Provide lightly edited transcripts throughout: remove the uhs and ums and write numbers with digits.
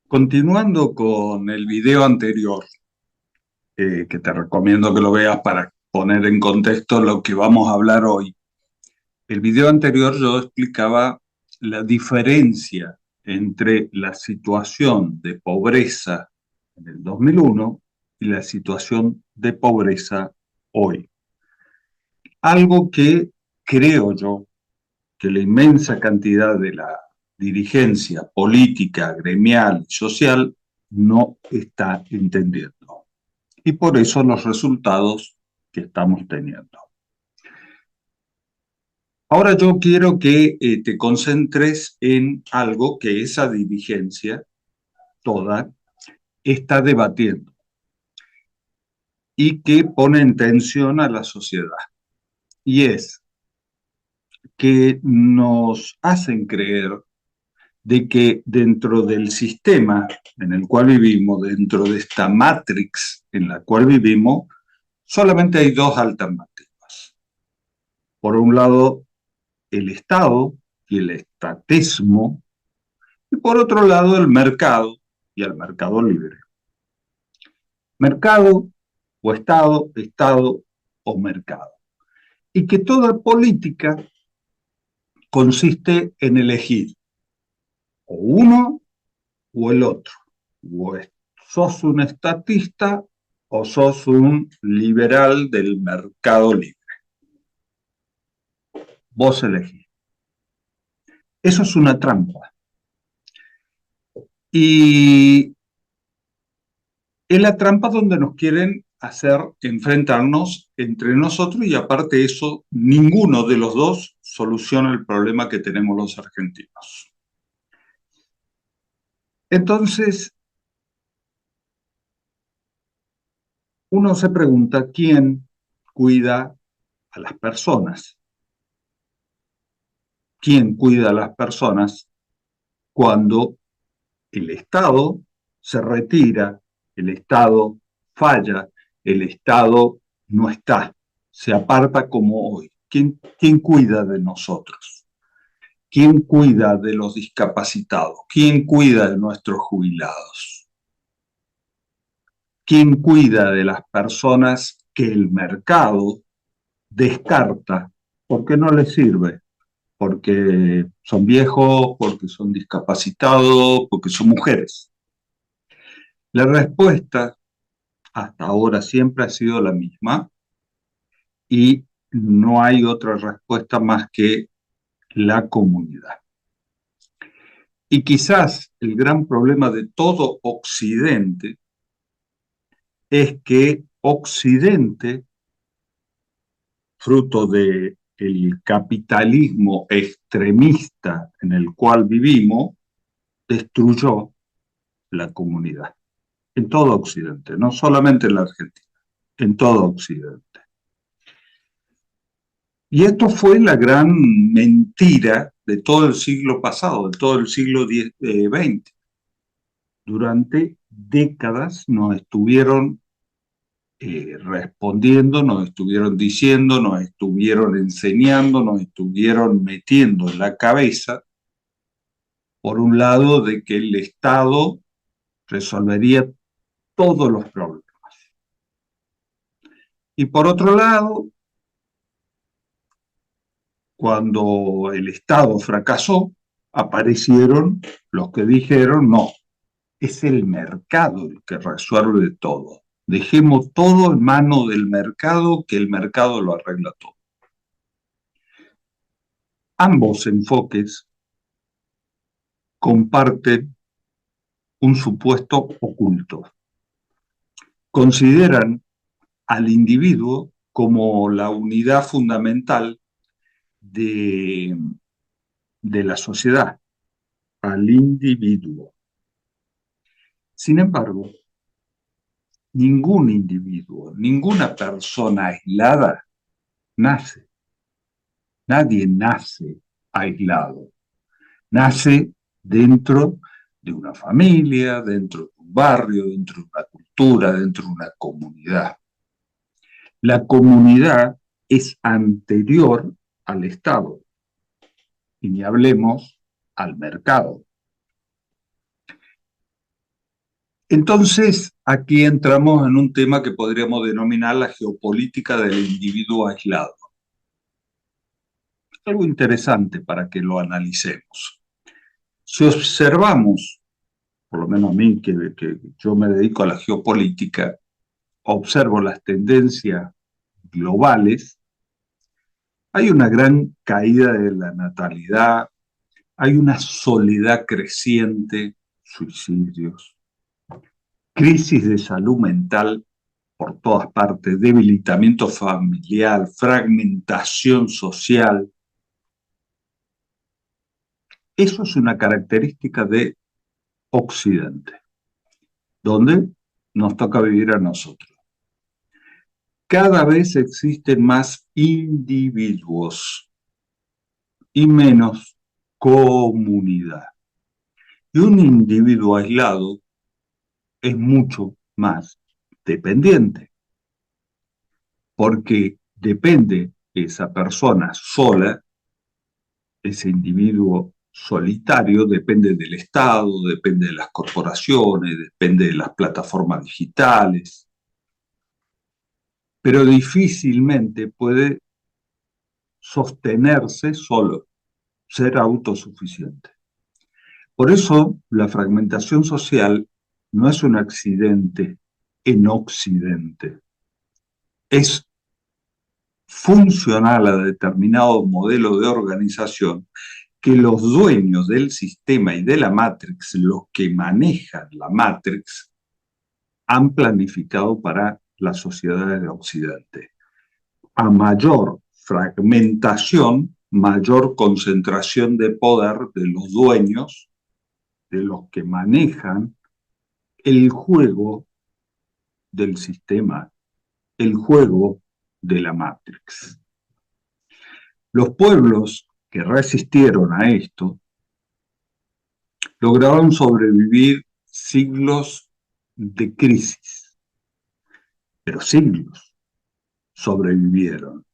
Continuando con el video anterior, que te recomiendo que lo veas para poner en contexto lo que vamos a hablar hoy. El video anterior yo explicaba la diferencia entre la situación de pobreza en el 2001 y la situación de pobreza hoy. Algo que creo yo que la inmensa cantidad de la dirigencia política, gremial y social no está entendiendo. Y por eso los resultados que estamos teniendo. Ahora yo quiero que te concentres en algo que esa dirigencia toda está debatiendo y que pone en tensión a la sociedad. Y es que nos hacen creer de que dentro del sistema en el cual vivimos, dentro de esta matrix en la cual vivimos, solamente hay dos alternativas. Por un lado, el Estado y el estatismo, y por otro lado, el mercado y el mercado libre. Mercado o Estado, Estado o mercado. Y que toda política consiste en elegir o uno o el otro. O sos un estatista o sos un liberal del mercado libre. Vos elegís. Eso es una trampa. Y es la trampa donde nos quieren hacer enfrentarnos entre nosotros y aparte de eso, ninguno de los dos soluciona el problema que tenemos los argentinos. Entonces, uno se pregunta quién cuida a las personas. ¿Quién cuida a las personas cuando el Estado se retira, el Estado falla, el Estado no está, se aparta como hoy? ¿Quién cuida de nosotros? ¿Quién cuida de los discapacitados? ¿Quién cuida de nuestros jubilados? ¿Quién cuida de las personas que el mercado descarta porque no les sirve? Porque son viejos, porque son discapacitados, porque son mujeres. La respuesta hasta ahora siempre ha sido la misma y no hay otra respuesta más que la comunidad. Y quizás el gran problema de todo Occidente es que Occidente, fruto del capitalismo extremista en el cual vivimos, destruyó la comunidad. En todo Occidente, no solamente en la Argentina, en todo Occidente. Y esto fue la gran mentira de todo el siglo pasado, de todo el siglo XX. Durante décadas nos estuvieron respondiendo, nos estuvieron diciendo, nos estuvieron enseñando, nos estuvieron metiendo en la cabeza, por un lado, de que el Estado resolvería todos los problemas. Y por otro lado, cuando el Estado fracasó, aparecieron los que dijeron, no, es el mercado el que resuelve todo. Dejemos todo en manos del mercado, que el mercado lo arregla todo. Ambos enfoques comparten un supuesto oculto. Consideran al individuo como la unidad fundamental de la sociedad, al individuo. Sin embargo, ningún individuo, ninguna persona aislada nace. Nadie nace aislado. Nace dentro de una familia, dentro de un barrio, dentro de una cultura, dentro de una comunidad. La comunidad es anterior al Estado y ni hablemos al mercado. Entonces, aquí entramos en un tema que podríamos denominar la geopolítica del individuo aislado. Algo interesante para que lo analicemos. Si observamos, por lo menos a mí, que yo me dedico a la geopolítica, observo las tendencias globales, hay una gran caída de la natalidad, hay una soledad creciente, suicidios, crisis de salud mental por todas partes, debilitamiento familiar, fragmentación social. Eso es una característica de Occidente, donde nos toca vivir a nosotros. Cada vez existen más individuos y menos comunidad. Y un individuo aislado es mucho más dependiente, porque depende esa persona sola, ese individuo solitario, depende del Estado, depende de las corporaciones, depende de las plataformas digitales, pero difícilmente puede sostenerse solo, ser autosuficiente. Por eso la fragmentación social no es un accidente en Occidente, es funcional a determinado modelo de organización que los dueños del sistema y de la Matrix, los que manejan la Matrix, han planificado para las sociedades de Occidente. A mayor fragmentación, mayor concentración de poder de los dueños, de los que manejan el juego del sistema, el juego de la Matrix. Los pueblos que resistieron a esto lograron sobrevivir siglos de crisis, pero siglos sobrevivieron.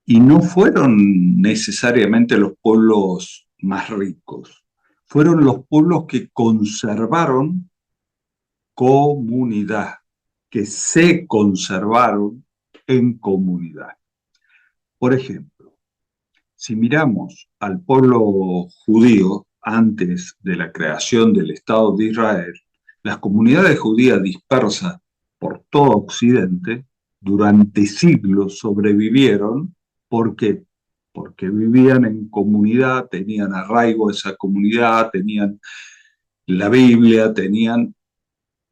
Y no fueron necesariamente los pueblos más ricos, fueron los pueblos que conservaron comunidad, que se conservaron en comunidad. Por ejemplo, si miramos al pueblo judío antes de la creación del Estado de Israel, las comunidades judías dispersas por todo Occidente durante siglos sobrevivieron. ¿Por qué? Porque vivían en comunidad, tenían arraigo a esa comunidad, tenían la Biblia, tenían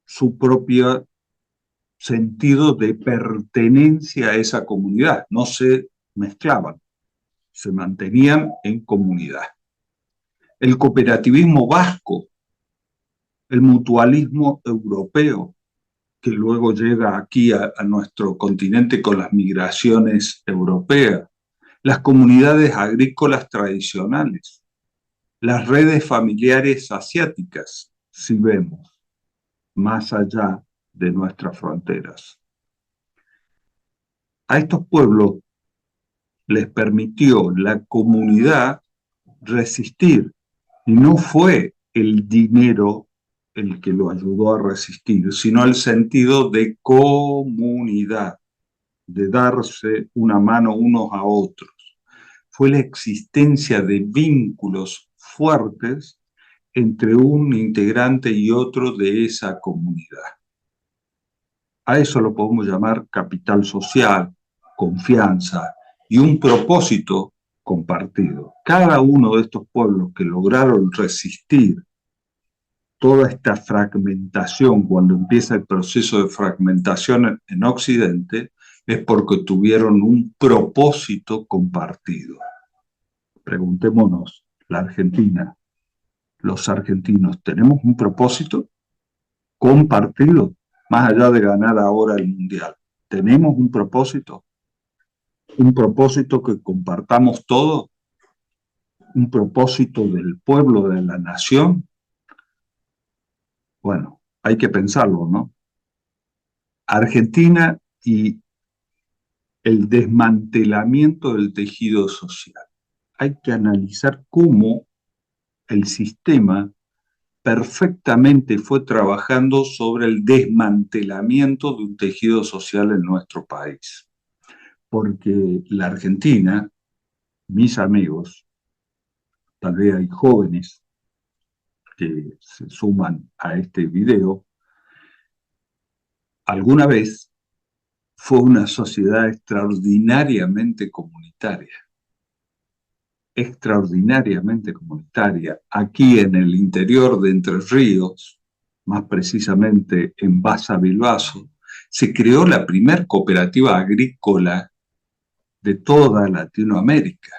su propio sentido de pertenencia a esa comunidad, no se mezclaban, se mantenían en comunidad. El cooperativismo vasco, el mutualismo europeo, que luego llega aquí a nuestro continente con las migraciones europeas, las comunidades agrícolas tradicionales, las redes familiares asiáticas, si vemos más allá de nuestras fronteras. A estos pueblos les permitió la comunidad resistir, y no fue el dinero el que lo ayudó a resistir, sino el sentido de comunidad, de darse una mano unos a otros. Fue la existencia de vínculos fuertes entre un integrante y otro de esa comunidad. A eso lo podemos llamar capital social, confianza y un propósito compartido. Cada uno de estos pueblos que lograron resistir toda esta fragmentación, cuando empieza el proceso de fragmentación en Occidente, es porque tuvieron un propósito compartido. Preguntémonos, la Argentina, los argentinos, ¿tenemos un propósito compartido? Más allá de ganar ahora el Mundial, ¿tenemos un propósito? ¿Un propósito que compartamos todos? ¿Un propósito del pueblo, de la nación? Bueno, hay que pensarlo, ¿no? Argentina y el desmantelamiento del tejido social. Hay que analizar cómo el sistema perfectamente fue trabajando sobre el desmantelamiento de un tejido social en nuestro país. Porque la Argentina, mis amigos, tal vez hay jóvenes que se suman a este video, alguna vez fue una sociedad extraordinariamente comunitaria, extraordinariamente comunitaria. Aquí en el interior de Entre Ríos, más precisamente en Baza Bilbaso, se creó la primer cooperativa agrícola de toda Latinoamérica.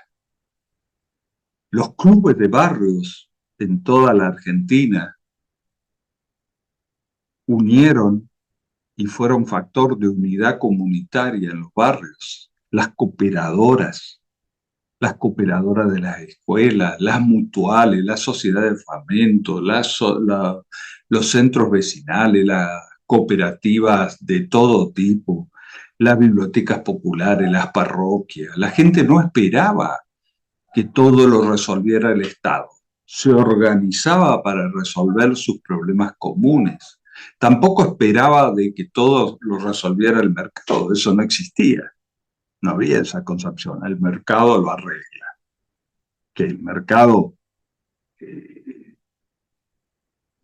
Los clubes de barrios en toda la Argentina unieron y fueron factor de unidad comunitaria en los barrios. Las cooperadoras de las escuelas, las mutuales, las sociedades de fomento, los centros vecinales, las cooperativas de todo tipo, las bibliotecas populares, las parroquias. La gente no esperaba que todo lo resolviera el Estado. Se organizaba para resolver sus problemas comunes. Tampoco esperaba de que todo lo resolviera el mercado. Eso no existía. No había esa concepción. El mercado lo arregla. Que el mercado eh,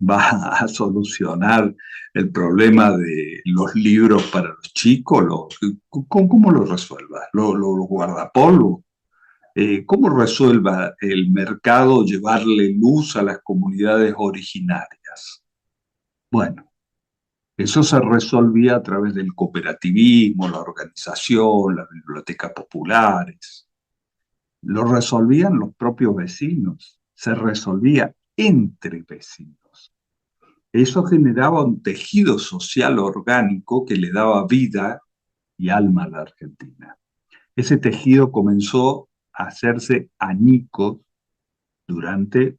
va a solucionar el problema de los libros para los chicos. ¿Cómo lo resuelva? ¿Los guardapolvos? ¿Cómo resuelva el mercado llevarle luz a las comunidades originarias? Bueno, eso se resolvía a través del cooperativismo, la organización, las bibliotecas populares. Lo resolvían los propios vecinos, se resolvía entre vecinos. Eso generaba un tejido social orgánico que le daba vida y alma a la Argentina. Ese tejido comenzó a hacerse añicos durante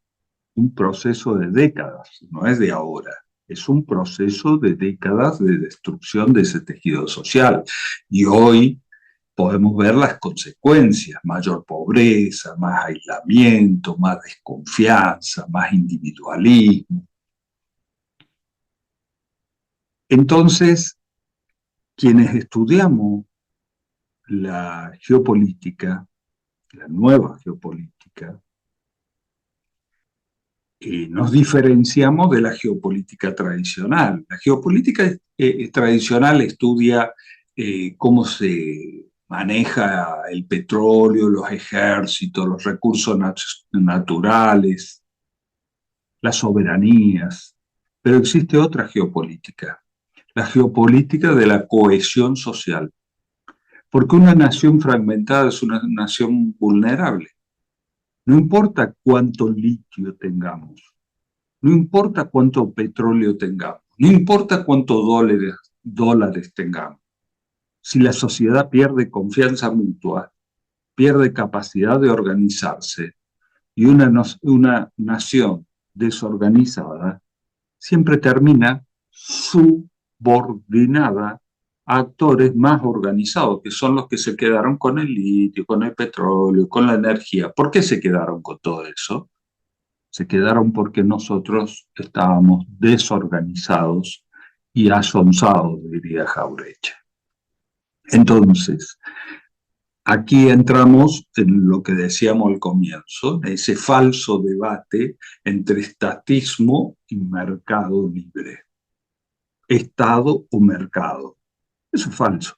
un proceso de décadas, no es de ahora, es un proceso de décadas de destrucción de ese tejido social. Y hoy podemos ver las consecuencias: mayor pobreza, más aislamiento, más desconfianza, más individualismo. Entonces, quienes estudiamos la geopolítica, la nueva geopolítica, nos diferenciamos de la geopolítica tradicional. La geopolítica tradicional estudia cómo se maneja el petróleo, los ejércitos, los recursos naturales, las soberanías. Pero existe otra geopolítica, la geopolítica de la cohesión social. Porque una nación fragmentada es una nación vulnerable. No importa cuánto litio tengamos, no importa cuánto petróleo tengamos, no importa cuántos dólares tengamos. Si la sociedad pierde confianza mutua, pierde capacidad de organizarse, y una nación desorganizada siempre termina subordinada a actores más organizados, que son los que se quedaron con el litio, con el petróleo, con la energía. ¿Por qué se quedaron con todo eso? Se quedaron porque nosotros estábamos desorganizados y asonzados, diría Jaureche. Entonces, aquí entramos en lo que decíamos al comienzo, ese falso debate entre estatismo y mercado libre. Estado o mercado. Eso es falso.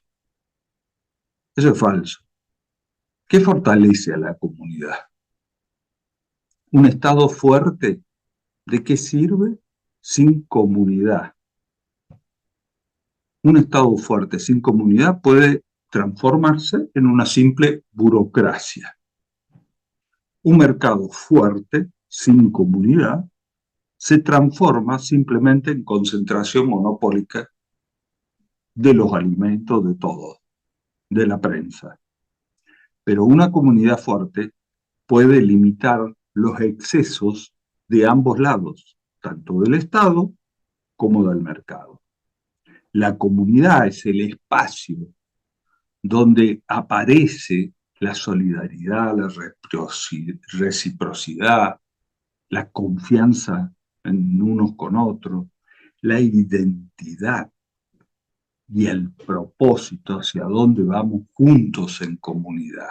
Eso es falso. ¿Qué fortalece a la comunidad? Un Estado fuerte, ¿de qué sirve? Sin comunidad. Un Estado fuerte sin comunidad puede transformarse en una simple burocracia. Un mercado fuerte sin comunidad se transforma simplemente en concentración monopólica de los alimentos, de todo, de la prensa. Pero una comunidad fuerte puede limitar los excesos de ambos lados, tanto del Estado como del mercado. La comunidad es el espacio donde aparece la solidaridad, la reciprocidad, la confianza en unos con otros, la identidad y el propósito hacia dónde vamos juntos en comunidad.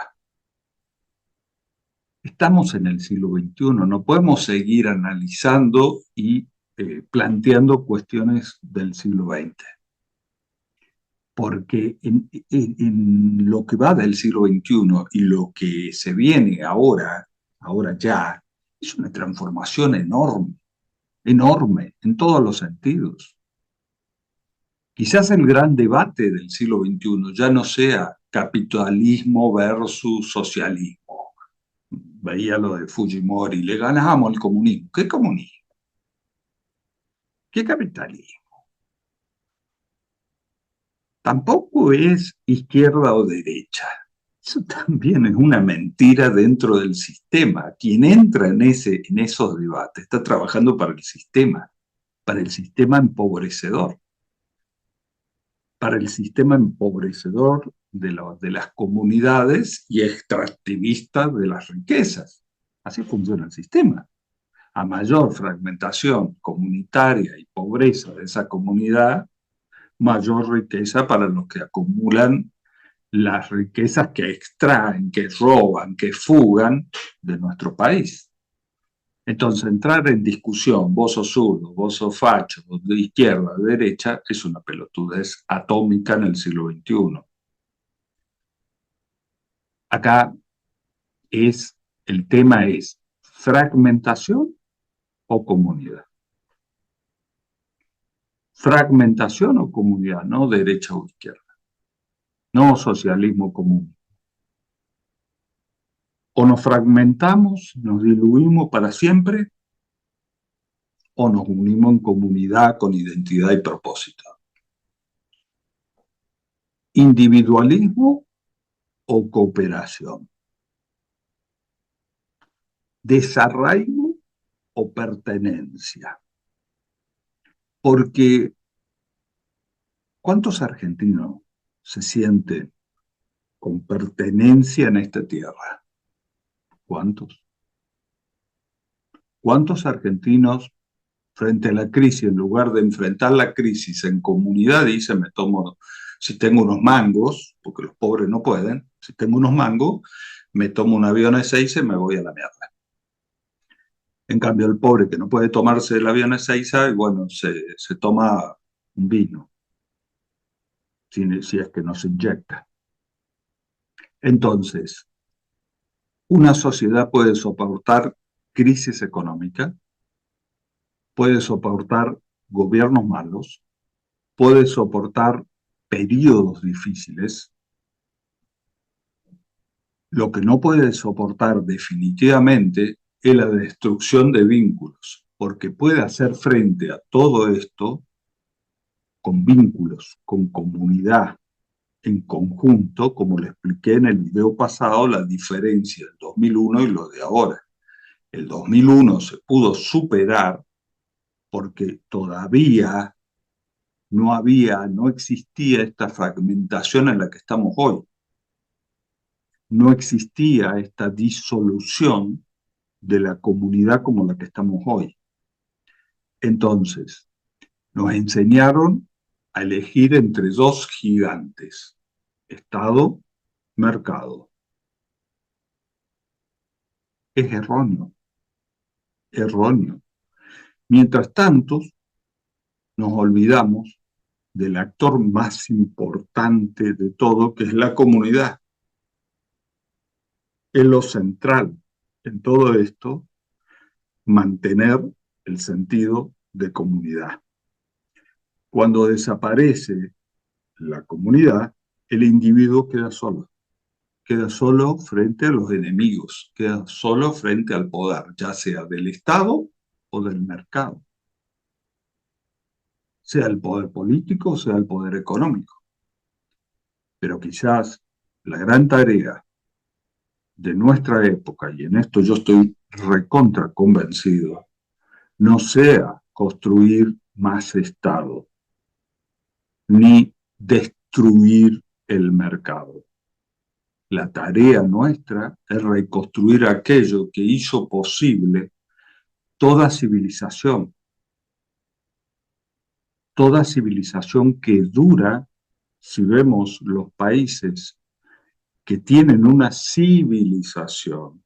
Estamos en el siglo XXI, no podemos seguir analizando y planteando cuestiones del siglo XX, porque en lo que va del siglo XXI y lo que se viene ahora ya, es una transformación enorme, enorme en todos los sentidos. Quizás el gran debate del siglo XXI ya no sea capitalismo versus socialismo. Veía lo de Fujimori, le ganamos al comunismo. ¿Qué comunismo? ¿Qué capitalismo? Tampoco es izquierda o derecha. Eso también es una mentira dentro del sistema. Quien entra en esos debates está trabajando para el sistema empobrecedor, para el sistema empobrecedor de las comunidades y extractivista de las riquezas. Así funciona el sistema. A mayor fragmentación comunitaria y pobreza de esa comunidad, mayor riqueza para los que acumulan las riquezas que extraen, que roban, que fugan de nuestro país. Entonces, entrar en discusión, vos sos zurdo, vos sos facho, vos de izquierda, de derecha, es una pelotudez atómica en el siglo XXI. Acá el tema es fragmentación o comunidad. Fragmentación o comunidad, no derecha o izquierda. No socialismo común. O nos fragmentamos, nos diluimos para siempre, o nos unimos en comunidad con identidad y propósito. Individualismo o cooperación. Desarraigo o pertenencia. Porque ¿cuántos argentinos se sienten con pertenencia en esta tierra? ¿Cuántos? ¿Cuántos argentinos frente a la crisis, en lugar de enfrentar la crisis en comunidad, dicen, si tengo unos mangos, porque los pobres no pueden, si tengo unos mangos, me tomo un avión Ezeiza y me voy a la mierda? En cambio, el pobre que no puede tomarse el avión Ezeiza, y bueno, se toma un vino, si es que no se inyecta. Entonces, una sociedad puede soportar crisis económica, puede soportar gobiernos malos, puede soportar periodos difíciles. Lo que no puede soportar definitivamente es la destrucción de vínculos, porque puede hacer frente a todo esto con vínculos, con comunidad, en conjunto, como le expliqué en el video pasado, la diferencia del 2001 y lo de ahora. El 2001 se pudo superar porque todavía no existía esta fragmentación en la que estamos hoy. No existía esta disolución de la comunidad como la que estamos hoy. Entonces, nos enseñaron a elegir entre dos gigantes, Estado, mercado. Es erróneo, erróneo. Mientras tanto, nos olvidamos del actor más importante de todo, que es la comunidad. Es lo central en todo esto, mantener el sentido de comunidad. Cuando desaparece la comunidad, el individuo queda solo frente a los enemigos, queda solo frente al poder, ya sea del Estado o del mercado, sea el poder político o sea el poder económico. Pero quizás la gran tarea de nuestra época, y en esto yo estoy recontra convencido, no sea construir más Estado, ni destruir el mercado. La tarea nuestra es reconstruir aquello que hizo posible toda civilización, toda civilización que dura, si vemos los países que tienen una civilización,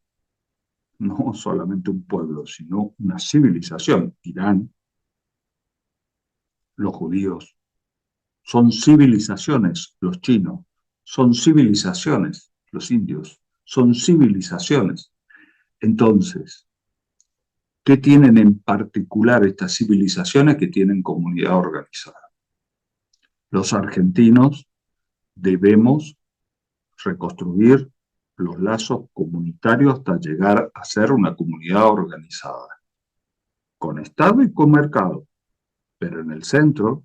no solamente un pueblo, sino una civilización, Irán, los judíos, son civilizaciones los chinos, son civilizaciones los indios, son civilizaciones. Entonces, ¿qué tienen en particular estas civilizaciones que tienen comunidad organizada? Los argentinos debemos reconstruir los lazos comunitarios hasta llegar a ser una comunidad organizada, con Estado y con mercado, pero en el centro,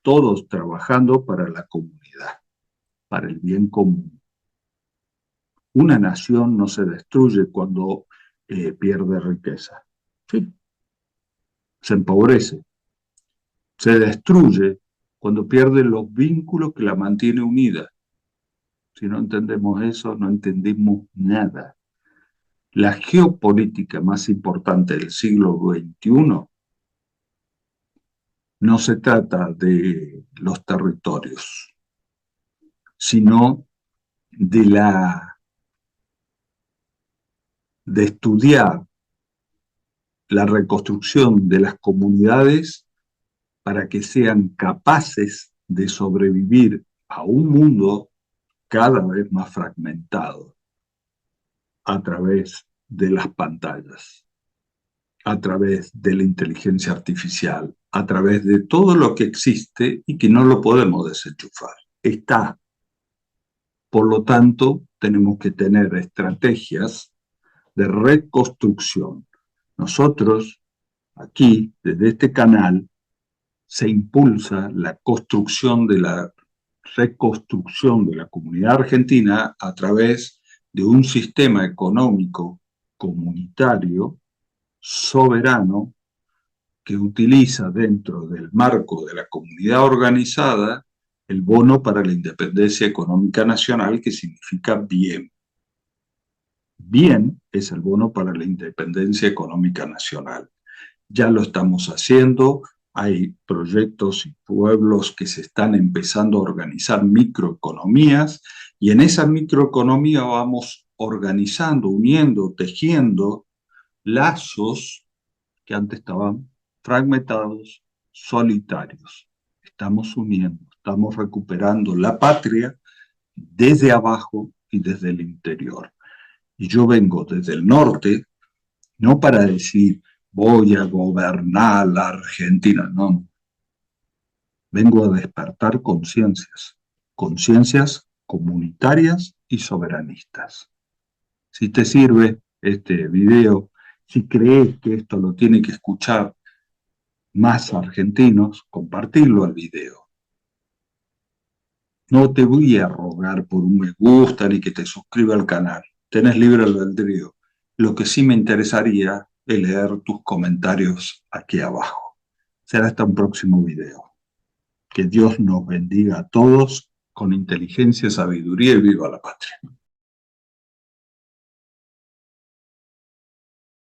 todos trabajando para la comunidad, para el bien común. Una nación no se destruye cuando pierde riqueza, sí, se empobrece, se destruye cuando pierde los vínculos que la mantiene unida. Si no entendemos eso, no entendemos nada. La geopolítica más importante del siglo XXI no se trata de los territorios, sino de estudiar la reconstrucción de las comunidades para que sean capaces de sobrevivir a un mundo cada vez más fragmentado a través de las pantallas, a través de la inteligencia artificial, a través de todo lo que existe y que no lo podemos desenchufar. Está. Por lo tanto, tenemos que tener estrategias de reconstrucción. Nosotros, aquí, desde este canal, se impulsa la construcción de la reconstrucción de la comunidad argentina a través de un sistema económico comunitario soberano que utiliza dentro del marco de la comunidad organizada el bono para la independencia económica nacional, que significa bien. Bien es el bono para la independencia económica nacional. Ya lo estamos haciendo, hay proyectos y pueblos que se están empezando a organizar microeconomías y en esa microeconomía vamos organizando, uniendo, tejiendo lazos que antes estaban fragmentados, solitarios. Estamos uniendo, estamos recuperando la patria desde abajo y desde el interior. Y yo vengo desde el norte, no para decir voy a gobernar la Argentina, no. Vengo a despertar conciencias, conciencias comunitarias y soberanistas. Si te sirve este video, si crees que esto lo tiene que escuchar más argentinos, compartirlo al video. No te voy a rogar por un me gusta ni que te suscriba al canal. Tenés libre albedrío. Lo que sí me interesaría es leer tus comentarios aquí abajo. Será hasta un próximo video. Que Dios nos bendiga a todos con inteligencia, sabiduría y viva la patria.